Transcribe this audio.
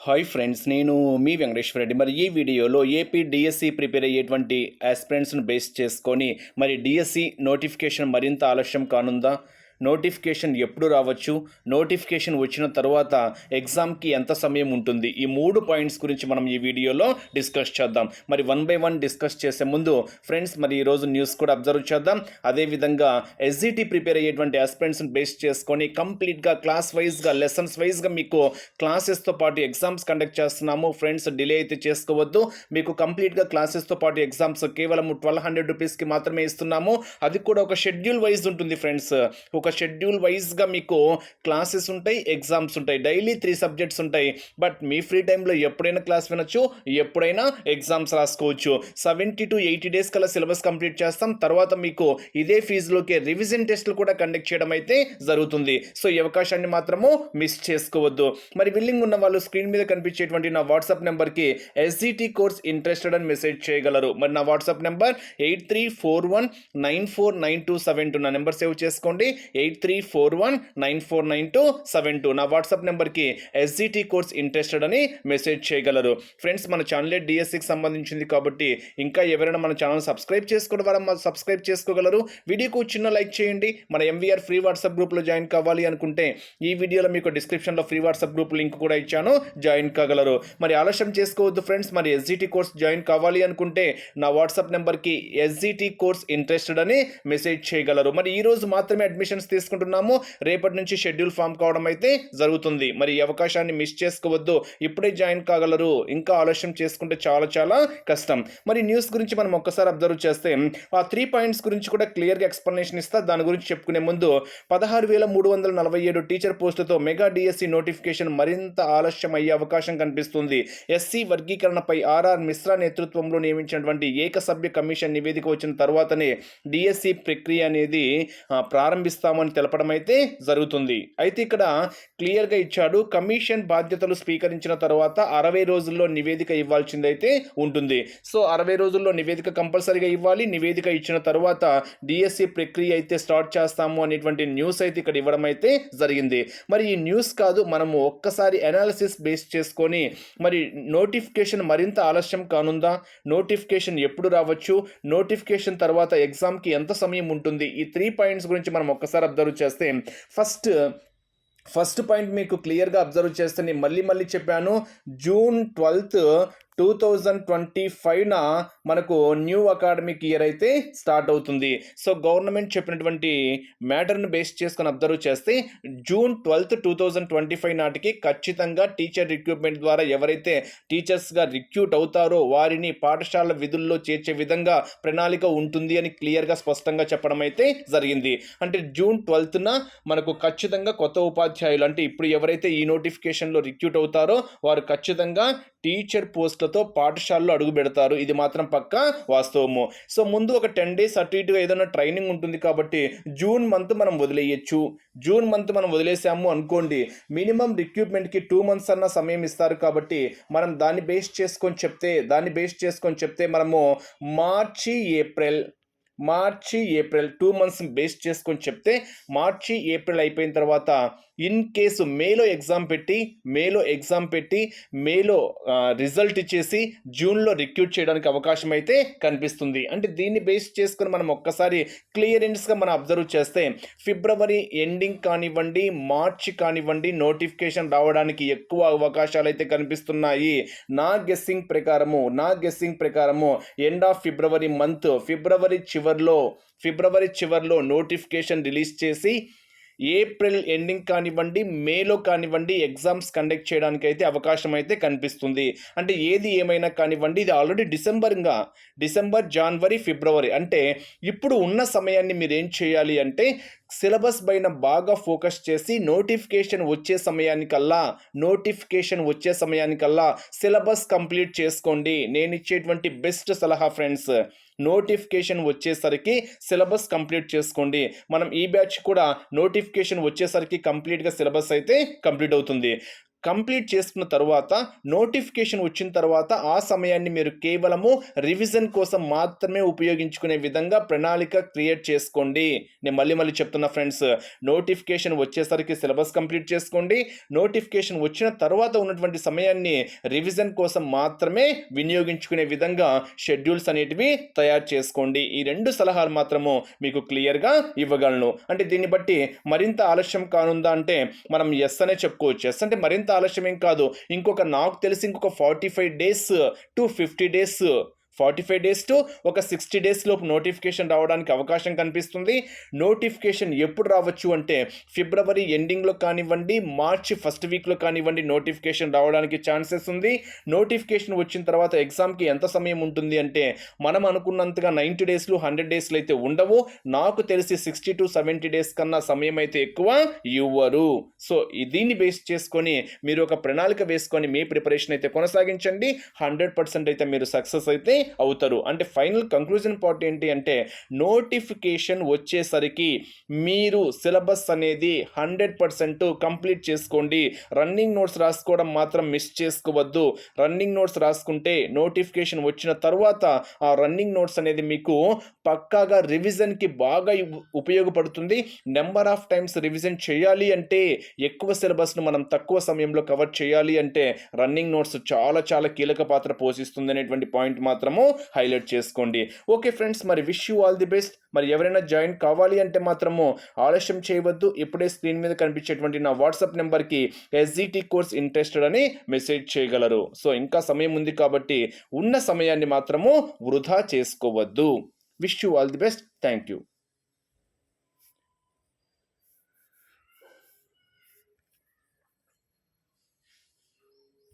Hi friends, నేను మీ వెంకటేశ్వర రెడ్డి. మరి ఈ వీడియోలో ఏపీ డిఎస్సి ప్రిపేర్ అయ్యేటువంటి ఆస్పిరెంట్స్ను బేస్ చేసుకొని మరి డిఎస్సి నోటిఫికేషన్ మరింత ఆలస్యం కానుందా, నోటిఫికేషన్ ఎప్పుడు రావచ్చు, నోటిఫికేషన్ వచ్చిన తర్వాత ఎగ్జామ్కి ఎంత సమయం ఉంటుంది, ఈ 3 పాయింట్స్ గురించి మనం ఈ వీడియోలో డిస్కస్ చేద్దాం. మరి 1 బై 1 డిస్కస్ చేసే ముందు ఫ్రెండ్స్, మరి ఈరోజు న్యూస్ కూడా అబ్జర్వ్ చేద్దాం. అదేవిధంగా ఎస్జిటి ప్రిపేర్ అయ్యేటువంటి ఆస్పిరెంట్స్ని బేస్ చేసుకొని కంప్లీట్గా క్లాస్ వైజ్గా, లెసన్స్ వైజ్గా మీకు క్లాసెస్తో పాటు ఎగ్జామ్స్ కండక్ట్ చేస్తున్నాము. ఫ్రెండ్స్, డిలే అయితే చేసుకోవద్దు. మీకు కంప్లీట్గా క్లాసెస్తో పాటు ఎగ్జామ్స్ కేవలం 1200 రూపీస్కి మాత్రమే ఇస్తున్నాము. అది కూడా ఒక షెడ్యూల్ వైజ్ ఉంటుంది ఫ్రెండ్స్. ఒక షెడ్యూల్ వైజ్గా మీకు క్లాసెస్ ఉంటాయి, ఎగ్జామ్స్ ఉంటాయి, డైలీ 3 సబ్జెక్ట్స్ ఉంటాయి. బట్ మీ ఫ్రీ టైంలో ఎప్పుడైనా క్లాస్ వినొచ్చు, ఎప్పుడైనా ఎగ్జామ్స్ రాసుకోవచ్చు. 70 to 80 డేస్ కల్లా సిలబస్ కంప్లీట్ చేస్తాం. తర్వాత మీకు ఇదే ఫీజులోకి రివిజన్ టెస్టులు కూడా కండక్ట్ చేయడం అయితే జరుగుతుంది. సో ఈ అవకాశాన్ని మాత్రము మిస్ చేసుకోవద్దు. మరి విల్లింగ్ ఉన్న వాళ్ళు స్క్రీన్ మీద కనిపించేటువంటి నా వాట్సాప్ నెంబర్కి ఎస్జిటి కోర్స్ ఇంట్రెస్టెడ్ అని మెసేజ్ చేయగలరు. మరి నా వాట్సాప్ నెంబర్ 8341949272. నా నెంబర్ సేవ్ చేసుకోండి, 8341949272. నా వాట్సాప్ నెంబర్కి ఎస్జిటి కోర్స్ ఇంట్రెస్టెడ్ అని మెసేజ్ చేయగలరు. ఫ్రెండ్స్, మన ఛానల్ డిఎస్సికి సంబంధించింది కాబట్టి ఇంకా ఎవరైనా మన ఛానల్ సబ్స్క్రైబ్ చేసుకోవడం ద్వారా సబ్స్క్రైబ్ చేసుకోగలరు. వీడియోకు చిన్న లైక్ చేయండి. మన ఎంవీఆర్ ఫ్రీ వాట్సాప్ గ్రూప్లో జాయిన్ కావాలి అనుకుంటే ఈ వీడియోలో మీకు డిస్క్రిప్షన్లో ఫ్రీ వాట్సాప్ గ్రూప్ లింక్ కూడా ఇచ్చాను, జాయిన్ కాగలరు. మరి ఆలస్యం చేసుకోవద్దు ఫ్రెండ్స్. మరి ఎస్జిటి కోర్స్ జాయిన్ కావాలి అనుకుంటే నా వాట్సాప్ నెంబర్కి ఎస్జిటి కోర్స్ ఇంట్రెస్టెడ్ అని మెసేజ్ చేయగలరు. మరి ఈ రోజు మాత్రమే అడ్మిషన్స్ తీసుకుంటున్నాము. రేపటి నుంచి షెడ్యూల్ ఫామ్ కావడం అయితే జరుగుతుంది. మరి ఈ అవకాశాన్ని మిస్ చేసుకోవద్దు. ఇప్పుడే జాయిన్ కాగలరు. ఇంకా ఆలస్యం చేసుకుంటే చాలా చాలా కష్టం. మరి న్యూస్ గురించి మనం ఒక్కసారి అబ్జర్వ్ చేస్తే ఆ 3 పాయింట్స్ గురించి కూడా క్లియర్గా ఎక్స్ప్లెనేషన్ ఇస్తా. దాని గురించి చెప్పుకునే ముందు 16,347 టీచర్ పోస్టులతో మెగా డిఎస్సి నోటిఫికేషన్ మరింత ఆలస్యం అయ్యే అవకాశం కనిపిస్తుంది. ఎస్సీ వర్గీకరణపై ఆర్ఆర్ మిశ్రా నేతృత్వంలో నియమించినటువంటి ఏకసభ్య కమిషన్ నివేదిక వచ్చిన తర్వాతనే డిఎస్సి ప్రక్రియ అనేది ప్రారంభిస్తామని తెలపడం అయితే జరుగుతుంది. అయితే ఇక్కడ క్లియర్గా ఇచ్చాడు, కమిషన్ బాధ్యతలు స్వీకరించిన తర్వాత 60 రోజుల్లో నివేదిక ఇవ్వాల్సిందైతే ఉంటుంది. సో 60 రోజుల్లో నివేదిక కంపల్సరీగా ఇవ్వాలి. నివేదిక ఇచ్చిన తర్వాత డిఎస్సి ప్రక్రియ అయితే స్టార్ట్ చేస్తాము అనేటువంటి న్యూస్ అయితే ఇక్కడ ఇవ్వడం అయితే జరిగింది. మరి ఈ న్యూస్ కాదు, మనము ఒక్కసారి అనాలిసిస్ బేస్ చేసుకొని మరి నోటిఫికేషన్ మరింత ఆలస్యం కానుందా, నోటిఫికేషన్ ఎప్పుడు రావచ్చు, నోటిఫికేషన్ తర్వాత ఎగ్జామ్కి ఎంత సమయం ఉంటుంది, ఈ 3 పాయింట్స్ గురించి మనం ఒక్కసారి అబ్జర్వ్ చేస్తే ఫస్ట్ పాయింట్ మీకు క్లియర్గా అబ్జర్వ్ చేస్తే నేను మళ్ళీ చెప్పాను, జూన్ 12, 2025 మనకు న్యూ అకాడమిక్ ఇయర్ అయితే స్టార్ట్ అవుతుంది. సో గవర్నమెంట్ చెప్పినటువంటి మ్యాటర్ను బేస్ చేసుకొని అబ్జర్వ్ చేస్తే జూన్ 12, 2025 నాటికి ఖచ్చితంగా టీచర్ రిక్రూట్మెంట్ ద్వారా ఎవరైతే టీచర్స్గా రిక్రూట్ అవుతారో వారిని పాఠశాల విధుల్లో చేర్చే విధంగా ప్రణాళిక ఉంటుంది అని క్లియర్గా స్పష్టంగా చెప్పడం అయితే జరిగింది. అంటే జూన్ 12న మనకు ఖచ్చితంగా కొత్త ఉపాధ్యాయులు, అంటే ఇప్పుడు ఎవరైతే ఈ నోటిఫికేషన్లో రిక్రూట్ అవుతారో వారు ఖచ్చితంగా టీచర్ పోస్టులతో పాఠశాలలో అడుగు పెడతారు. ఇది మాత్రం పక్కా వాస్తవము. సో ముందు ఒక 10 డేస్ అటు ఇటుగా ఏదైనా ట్రైనింగ్ ఉంటుంది కాబట్టి జూన్ మంత్ మనం వదిలేయచ్చు. జూన్ మంత్ మనం వదిలేసాము అనుకోండి, మినిమం రిక్రూట్మెంట్కి 2 months అన్న సమయం ఇస్తారు. కాబట్టి మనం దాన్ని బేస్ చేసుకొని చెప్తే మనము మార్చి ఏప్రిల్ 2 months బేస్ చేసుకొని చెప్తే మార్చి ఏప్రిల్ అయిపోయిన తర్వాత ఇన్ కేసు మేలో ఎగ్జామ్ పెట్టి మేలో రిజల్ట్ ఇచ్చేసి జూన్లో రిక్రూట్ చేయడానికి అవకాశం అయితే కనిపిస్తుంది. అంటే దీన్ని బేస్ చేసుకొని మనం ఒక్కసారి క్లియరెన్స్గా మనం అబ్జర్వ్ చేస్తే ఫిబ్రవరి ఎండింగ్ కానివ్వండి, మార్చి కానివ్వండి నోటిఫికేషన్ రావడానికి ఎక్కువ అవకాశాలు అయితే కనిపిస్తున్నాయి. నా గెస్సింగ్ ప్రకారము ఎండ్ ఆఫ్ ఫిబ్రవరి మంత్, ఫిబ్రవరి చివర్లో నోటిఫికేషన్ రిలీజ్ చేసి ఏప్రిల్ ఎండింగ్ కానివ్వండి, మేలో కానివ్వండి ఎగ్జామ్స్ కండక్ట్ చేయడానికి అయితే అవకాశం అయితే కనిపిస్తుంది. అంటే ఏది ఏమైనా కానివ్వండి, ఇది ఆల్రెడీ డిసెంబర్, జనవరి, ఫిబ్రవరి, అంటే ఇప్పుడు ఉన్న సమయాన్ని మీరు ఏం చేయాలి అంటే సిలబస్ పైన బాగా ఫోకస్ చేసి నోటిఫికేషన్ వచ్చే సమయానికల్లా సిలబస్ కంప్లీట్ చేసుకోండి. నేను ఇచ్చేటువంటి బెస్ట్ సలహా ఫ్రెండ్స్, నోటిఫికేషన్ వచ్చేసరికి సిలబస్ కంప్లీట్ చేసుకోండి. మనం ఈ బ్యాచ్ కూడా నోటిఫికేషన్ వచ్చేసరికి కంప్లీట్గా సిలబస్ అయితే కంప్లీట్ అవుతుంది. కంప్లీట్ చేసుకున్న తర్వాత నోటిఫికేషన్ వచ్చిన తర్వాత ఆ సమయాన్ని మీరు కేవలము రివిజన్ కోసం మాత్రమే ఉపయోగించుకునే విధంగా ప్రణాళిక క్రియేట్ చేసుకోండి. నేను మళ్ళీ చెప్తున్నా ఫ్రెండ్స్, నోటిఫికేషన్ వచ్చేసరికి సిలబస్ కంప్లీట్ చేసుకోండి. నోటిఫికేషన్ వచ్చిన తర్వాత ఉన్నటువంటి సమయాన్ని రివిజన్ కోసం మాత్రమే వినియోగించుకునే విధంగా షెడ్యూల్స్ అనేటివి తయారు చేసుకోండి. ఈ 2 సలహాలు మాత్రము మీకు క్లియర్గా ఇవ్వగలను. అంటే దీన్ని బట్టి మరింత ఆలస్యం కానుందా అంటే మనం ఎస్ అనే చెప్పుకోవచ్చు. ఎస్ అంటే మరింత ఆలస్యం ఏం కాదు, నాకు తెలిసి ఇంకొక 45 days to 50 days, 45 days to ఒక 60 డేస్ లోపు నోటిఫికేషన్ రావడానికి అవకాశం కనిపిస్తుంది. నోటిఫికేషన్ ఎప్పుడు రావచ్చు అంటే ఫిబ్రవరి ఎండింగ్లో కానివ్వండి, మార్చి ఫస్ట్ వీక్లో కానివ్వండి నోటిఫికేషన్ రావడానికి ఛాన్సెస్ ఉంది. నోటిఫికేషన్ వచ్చిన తర్వాత ఎగ్జామ్కి ఎంత సమయం ఉంటుంది అంటే మనం అనుకున్నంతగా 90 డేస్లు 100 డేస్లు అయితే ఉండవు. నాకు తెలిసి 60 to 70 డేస్ కన్నా సమయం అయితే ఎక్కువ ఇవ్వరు. సో దీన్ని బేస్ చేసుకొని మీరు ఒక ప్రణాళిక వేసుకొని మీ ప్రిపరేషన్ అయితే కొనసాగించండి. 100% అయితే మీరు సక్సెస్ అయితే అవుతారు. అంటే ఫైనల్ కంక్లూజన్ పార్ట్ ఏంటి అంటే నోటిఫికేషన్ వచ్చేసరికి మీరు సిలబస్ అనేది 100% కంప్లీట్ చేసుకోండి. రన్నింగ్ నోట్స్ రాసుకోవడం మాత్రం మిస్ చేసుకోవద్దు. రన్నింగ్ నోట్స్ రాసుకుంటే నోటిఫికేషన్ వచ్చిన తర్వాత ఆ రన్నింగ్ నోట్స్ అనేది మీకు పక్కాగా రివిజన్కి బాగా ఉపయోగపడుతుంది. నెంబర్ ఆఫ్ టైమ్స్ రివిజన్ చేయాలి అంటే, ఎక్కువ సిలబస్ను మనం తక్కువ సమయంలో కవర్ చేయాలి అంటే రన్నింగ్ నోట్స్ చాలా చాలా కీలక పాత్ర పోషిస్తుంది అనేటువంటి పాయింట్ మాత్రము హైలైట్ చేసుకోండి. ఓకే ఫ్రెండ్స్, మరి wish you all the best. మరి ఎవరైనా జాయిన్ కావాలి అంటే మాత్రము ఆలస్యం చేయవద్దు. ఇప్పుడే స్క్రీన్ మీద కనిపించేటువంటి నా వాట్సాప్ నెంబర్కి ఎస్జిటి కోర్స్ ఇంట్రెస్టెడ్ అని మెసేజ్ చేయగలరు. సో ఇంకా సమయం ఉంది కాబట్టి ఉన్న సమయాన్ని మాత్రము వృధా చేసుకోవద్దు. Wish you all the best. Thank you.